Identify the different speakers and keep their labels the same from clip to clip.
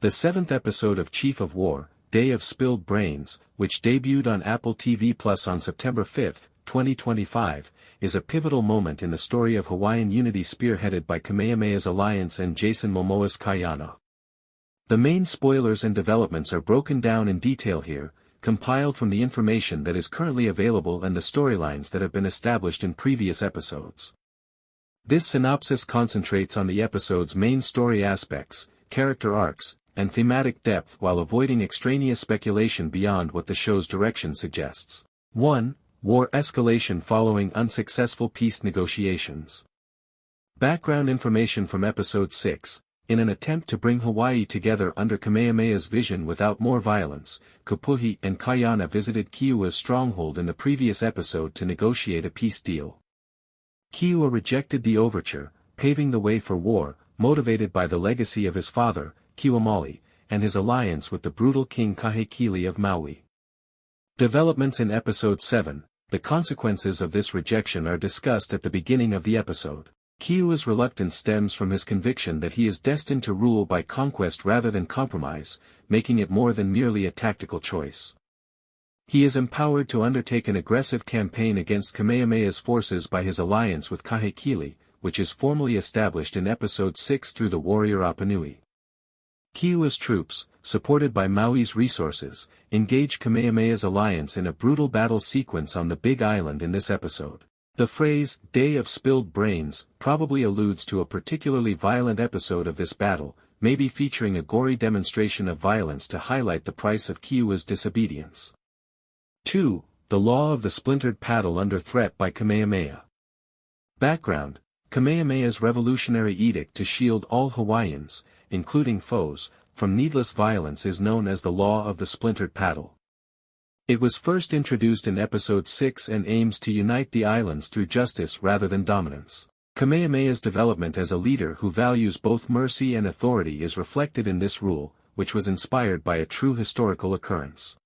Speaker 1: The seventh episode of Chief of War, Day of Spilled Brains, which debuted on Apple TV Plus on September 5, 2025, is a pivotal moment in the story of Hawaiian unity spearheaded by Kamehameha's alliance and Jason Momoa's Kaiana. The main spoilers and developments are broken down in detail here, compiled from the information that is currently available and the storylines that have been established in previous episodes. This synopsis concentrates on the episode's main story aspects, character arcs, and thematic depth while avoiding extraneous speculation beyond what the show's direction suggests. 1. War escalation following unsuccessful peace negotiations. Background information from Episode 6. In an attempt to bring Hawaii together under Kamehameha's vision without more violence, Kupouhi and Ka visited Keoua's stronghold in the previous episode to negotiate a peace deal. Keoua rejected the overture, paving the way for war, motivated by the legacy of his father, Keawemauhili, and his alliance with the brutal King Kahekili of Maui. Developments in Episode 7. The consequences of this rejection are discussed at the beginning of the episode. Keoua's reluctance stems from his conviction that he is destined to rule by conquest rather than compromise, making it more than merely a tactical choice. He is empowered to undertake an aggressive campaign against Kamehameha's forces by his alliance with Kahekili, which is formally established in Episode 6 through the warrior Apanui. Keoua's troops, supported by Maui's resources, engage Kamehameha's alliance in a brutal battle sequence on the Big Island in this episode. The phrase, Day of Spilled Brains, probably alludes to a particularly violent episode of this battle, maybe featuring a gory demonstration of violence to highlight the price of Keoua's disobedience. 2. The Law of the Splintered Paddle under threat by Kamehameha. Background: Kamehameha's revolutionary edict to shield all Hawaiians, including foes, from needless violence is known as the Law of the Splintered Paddle. It was first introduced in Episode 6 and aims to unite the islands through justice rather than dominance. Kamehameha's development as a leader who values both mercy and authority is reflected in this rule, which was inspired by a true historical occurrence.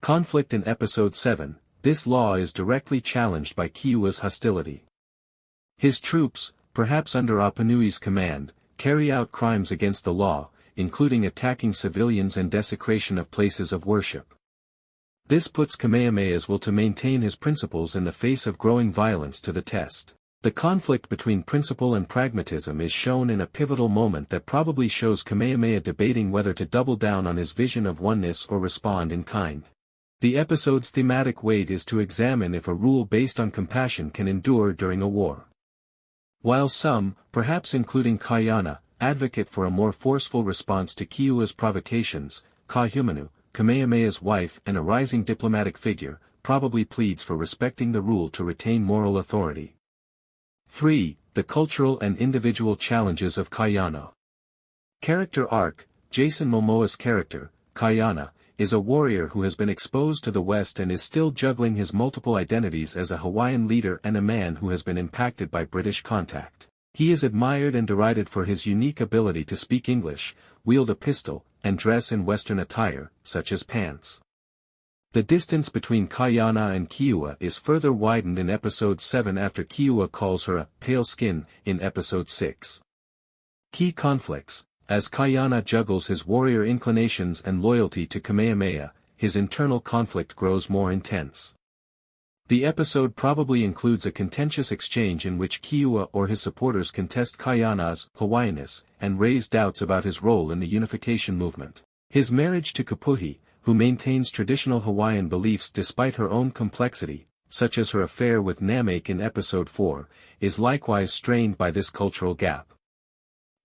Speaker 1: Conflict in Episode 7. This law is directly challenged by Keoua's hostility. His troops, perhaps under Apanui's command, carry out crimes against the law, including attacking civilians and desecration of places of worship. This puts Kamehameha's will to maintain his principles in the face of growing violence to the test. The conflict between principle and pragmatism is shown in a pivotal moment that probably shows Kamehameha debating whether to double down on his vision of oneness or respond in kind. The episode's thematic weight is to examine if a rule based on compassion can endure during a war. While some, perhaps including Kaiana, advocate for a more forceful response to Keoua's provocations, Keawemauhili, Kamehameha's wife and a rising diplomatic figure, probably pleads for respecting the rule to retain moral authority. 3. The cultural and individual challenges of Kaiana. Character arc: Jason Momoa's character, Kaiana, is a warrior who has been exposed to the West and is still juggling his multiple identities as a Hawaiian leader and a man who has been impacted by British contact. He is admired and derided for his unique ability to speak English, wield a pistol, and dress in Western attire, such as pants. The distance between Kaiana and Keoua is further widened in Episode 7 after Keoua calls her a pale skin in Episode 6. Key conflicts: as Kaiana juggles his warrior inclinations and loyalty to Kamehameha, his internal conflict grows more intense. The episode probably includes a contentious exchange in which Keoua or his supporters contest Kaiana's Hawaiianness and raise doubts about his role in the unification movement. His marriage to Kupouhi, who maintains traditional Hawaiian beliefs despite her own complexity, such as her affair with Namake in Episode 4, is likewise strained by this cultural gap.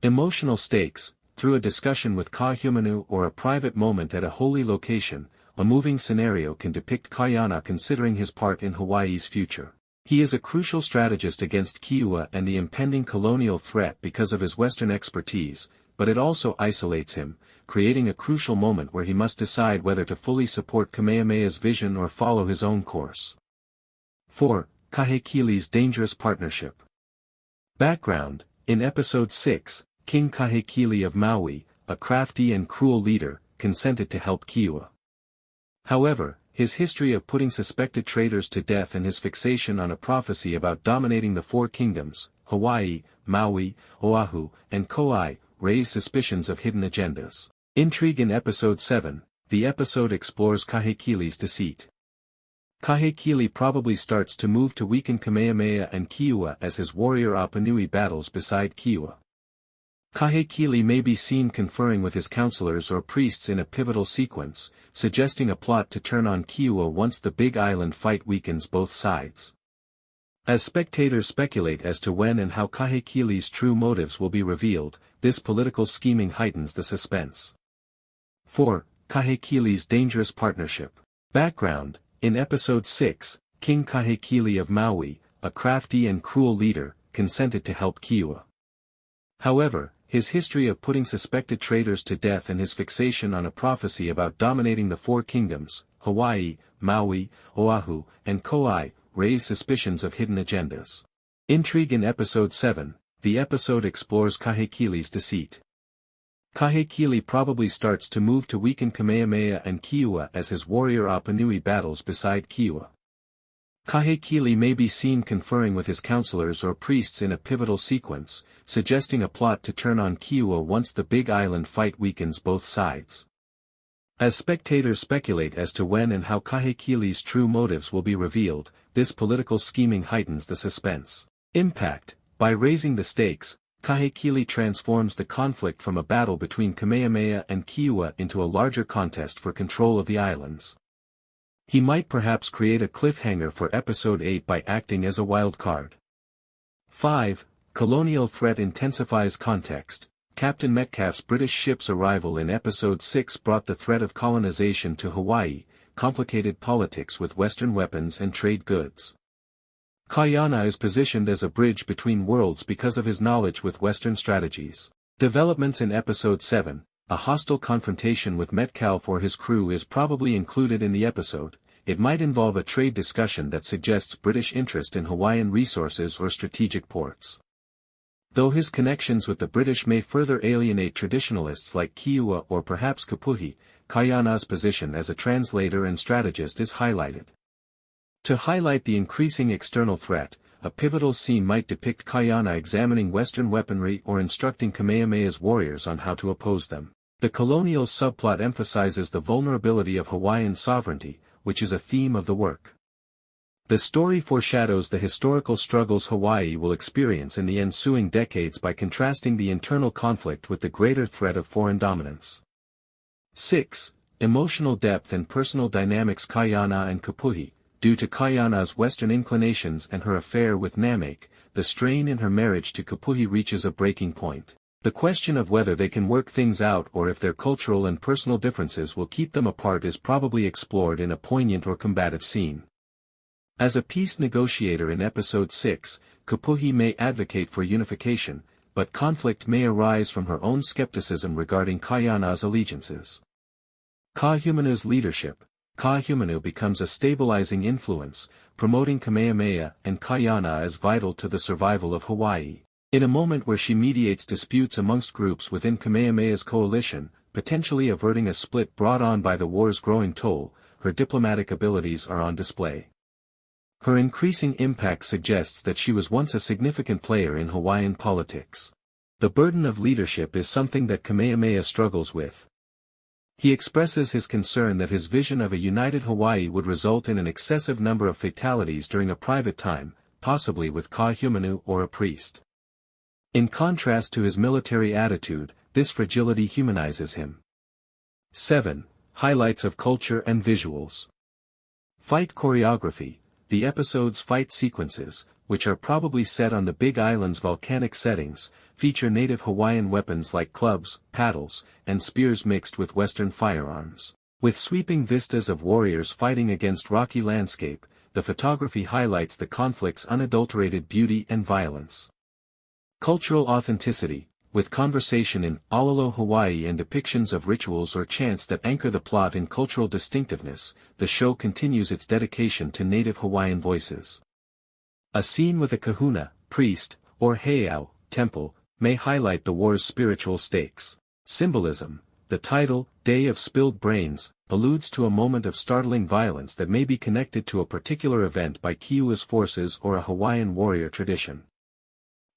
Speaker 1: Emotional stakes: through a discussion with Keawemauhili or a private moment at a holy location, a moving scenario can depict Kaiana considering his part in Hawaii's future. He is a crucial strategist against Keoua and the impending colonial threat because of his Western expertise, but it also isolates him, creating a crucial moment where he must decide whether to fully support Kamehameha's vision or follow his own course. 4. Kahekili's dangerous partnership. Background: in Episode 6, King Kahekili of Maui, a crafty and cruel leader, consented to help Keoua. However, his history of putting suspected traitors to death and his fixation on a prophecy about dominating the four kingdoms, Hawaii, Maui, Oahu, and Kauai, raise suspicions of hidden agendas. Intrigue in Episode 7, the episode explores Kahekili's deceit. Kahekili probably starts to move to weaken Kamehameha and Keoua as his warrior Apanui battles beside Keoua. Kahekili may be seen conferring with his counselors or priests in a pivotal sequence, suggesting a plot to turn on Keoua once the Big Island fight weakens both sides. As spectators speculate as to when and how Kahekili's true motives will be revealed, this political scheming heightens the suspense. 4. Kahekili's dangerous partnership. Background: in Episode 6, King Kahekili of Maui, a crafty and cruel leader, consented to help Keoua. However, his history of putting suspected traitors to death and his fixation on a prophecy about dominating the four kingdoms, Hawaii, Maui, Oahu, and Kauai, raise suspicions of hidden agendas. Intrigue in Episode 7, the episode explores Kahekili's deceit. Kahekili probably starts to move to weaken Kamehameha and Keoua as his warrior Apanui battles beside Keoua. Kahekili may be seen conferring with his counselors or priests in a pivotal sequence, suggesting a plot to turn on Keoua once the Big Island fight weakens both sides. As spectators speculate as to when and how Kahekili's true motives will be revealed, this political scheming heightens the suspense. Impact: by raising the stakes, Kahekili transforms the conflict from a battle between Kamehameha and Keoua into a larger contest for control of the islands. He might perhaps create a cliffhanger for Episode 8 by acting as a wild card. 5. Colonial threat intensifies context. Captain Metcalfe's British ship's arrival in Episode 6 brought the threat of colonization to Hawaii, complicated politics with Western weapons and trade goods. Iana is positioned as a bridge between worlds because of his knowledge with Western strategies. Developments in Episode 7. A hostile confrontation with Metcalfe or his crew is probably included in the episode. It might involve a trade discussion that suggests British interest in Hawaiian resources or strategic ports. Though his connections with the British may further alienate traditionalists like Keoua or perhaps Kupouhi, Iana's position as a translator and strategist is highlighted. To highlight the increasing external threat, a pivotal scene might depict Iana examining Western weaponry or instructing Kamehameha's warriors on how to oppose them. The colonial subplot emphasizes the vulnerability of Hawaiian sovereignty, which is a theme of the work. The story foreshadows the historical struggles Hawaii will experience in the ensuing decades by contrasting the internal conflict with the greater threat of foreign dominance. 6. Emotional depth and personal dynamics. Iana and Kupouhi. Due to Iana's Western inclinations and her affair with Namek, the strain in her marriage to Kupouhi reaches a breaking point. The question of whether they can work things out or if their cultural and personal differences will keep them apart is probably explored in a poignant or combative scene. As a peace negotiator in Episode 6, Kupouhi may advocate for unification, but conflict may arise from her own skepticism regarding Iana's allegiances. Keawemauhi's leadership. Keawemauhi becomes a stabilizing influence, promoting Kamehameha and Iana as vital to the survival of Hawaii. In a moment where she mediates disputes amongst groups within Kamehameha's coalition, potentially averting a split brought on by the war's growing toll, her diplomatic abilities are on display. Her increasing impact suggests that she was once a significant player in Hawaiian politics. The burden of leadership is something that Kamehameha struggles with. He expresses his concern that his vision of a united Hawaii would result in an excessive number of fatalities during a private time, possibly with Keawemauhi or a priest. In contrast to his military attitude, this fragility humanizes him. 7. Highlights of culture and visuals. Fight choreography. The episode's fight sequences, which are probably set on the Big Island's volcanic settings, feature native Hawaiian weapons like clubs, paddles, and spears mixed with Western firearms. With sweeping vistas of warriors fighting against rocky landscape, the photography highlights the conflict's unadulterated beauty and violence. Cultural authenticity. With conversation in Alolo Hawaii and depictions of rituals or chants that anchor the plot in cultural distinctiveness, the show continues its dedication to native Hawaiian voices. A scene with a kahuna, priest, or heiau, temple, may highlight the war's spiritual stakes. Symbolism. The title, Day of Spilled Brains, alludes to a moment of startling violence that may be connected to a particular event by Keoua's forces or a Hawaiian warrior tradition.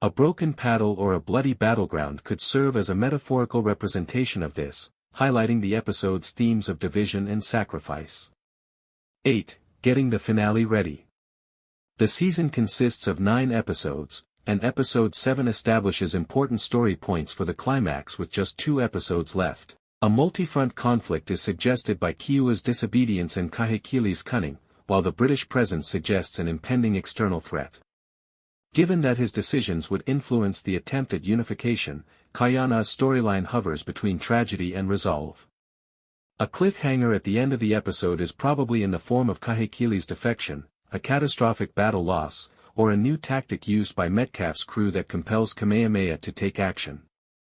Speaker 1: A broken paddle or a bloody battleground could serve as a metaphorical representation of this, highlighting the episode's themes of division and sacrifice. 8. Getting the finale ready. The season consists of 9 episodes, and episode 7 establishes important story points for the climax with just 2 episodes left. A multi-front conflict is suggested by Keoua's disobedience and Kahekili's cunning, while the British presence suggests an impending external threat. Given that his decisions would influence the attempt at unification, Kaiana's storyline hovers between tragedy and resolve. A cliffhanger at the end of the episode is probably in the form of Kahekili's defection, a catastrophic battle loss, or a new tactic used by Metcalfe's crew that compels Kamehameha to take action.